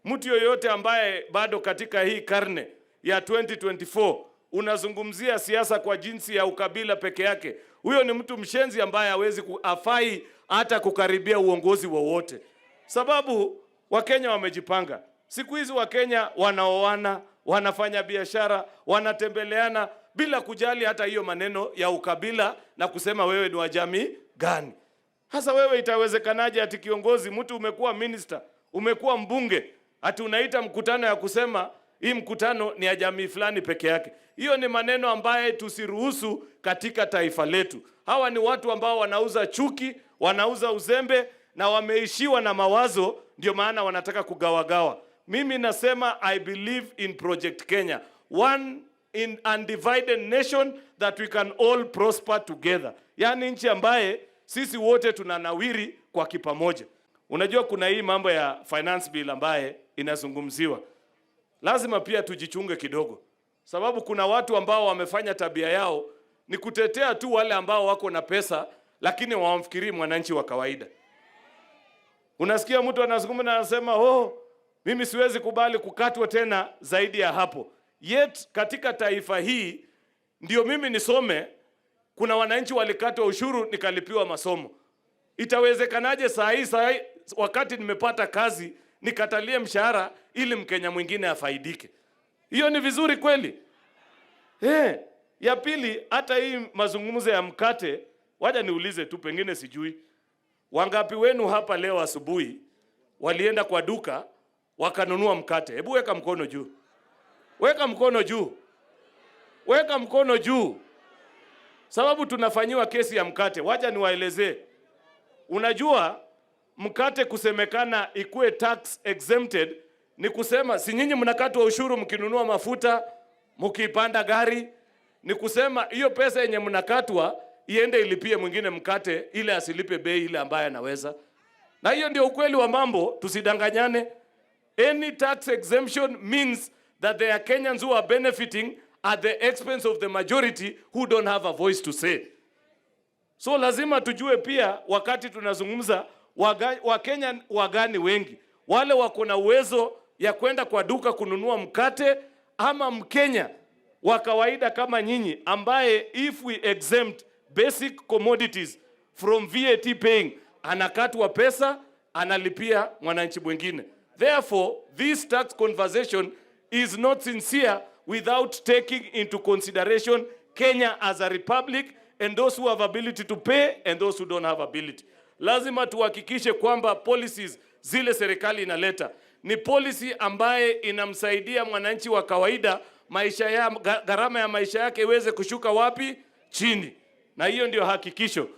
Mtu yoyote ambaye bado katika hii karne ya 2024 unazungumzia siasa kwa jinsi ya ukabila peke yake, huyo ni mtu mshenzi ambaye hawezi afai hata kukaribia uongozi wowote. Sababu Wakenya wamejipanga. Siku hizi Wakenya wanaoana, wanafanya biashara, wanatembeleana bila kujali hata hiyo maneno ya ukabila na kusema wewe ni wa jamii gani. Hasa wewe itawezekanaje ati kiongozi, mtu umekuwa minister, umekuwa mbunge, ati unaita mkutano ya kusema hii mkutano ni ya jamii fulani peke yake? Hiyo ni maneno ambaye tusiruhusu katika taifa letu. Hawa ni watu ambao wanauza chuki, wanauza uzembe na wameishiwa na mawazo, ndio maana wanataka kugawagawa. Mimi nasema I believe in Project Kenya, one in undivided nation that we can all prosper together. Yaani nchi ambaye sisi wote tunanawiri kwa kipamoja. Unajua kuna hii mambo ya finance bill ambaye inazungumziwa. Lazima pia tujichunge kidogo. Sababu kuna watu ambao wamefanya tabia yao ni kutetea tu wale ambao wako na pesa, lakini hawamfikiri mwananchi wa kawaida. Unasikia mtu anazungumza na anasema, "Oh, mimi siwezi kubali kukatwa tena zaidi ya hapo." Yet katika taifa hii ndio mimi nisome, kuna wananchi walikatwa ushuru nikalipiwa masomo. Itawezekanaje saa hii wakati nimepata kazi nikatalie mshahara ili Mkenya mwingine afaidike? Hiyo ni vizuri kweli? Ya pili, hata hii mazungumzo ya mkate, waja niulize tu, pengine sijui. Wangapi wenu hapa leo asubuhi walienda kwa duka wakanunua mkate? Hebu weka mkono juu. Weka mkono juu. Weka mkono juu. Sababu tunafanyiwa kesi ya mkate. Wacha niwaelezee. Unajua mkate kusemekana ikuwe tax exempted ni kusema si nyinyi mnakatwa ushuru mkinunua mafuta, mkipanda gari, ni kusema hiyo pesa yenye mnakatwa iende ilipie mwingine mkate ile asilipe bei ile ambaye anaweza. Na hiyo ndio ukweli wa mambo, tusidanganyane. Any tax exemption means that there are Kenyans who are benefiting at the expense of the majority who don't have a voice to say. So lazima tujue pia wakati tunazungumza Wakenya wagani wengi, wale wako na uwezo ya kwenda kwa duka kununua mkate, ama Mkenya wa kawaida kama nyinyi ambaye if we exempt basic commodities from VAT paying, anakatwa pesa, analipia mwananchi mwingine. Therefore, this tax conversation is not sincere without taking into consideration Kenya as a republic and those who have ability to pay and those who don't have ability. Lazima tuhakikishe kwamba policies zile serikali inaleta ni policy ambaye inamsaidia mwananchi wa kawaida, gharama ya maisha yake iweze kushuka wapi? Chini. Na hiyo ndio hakikisho.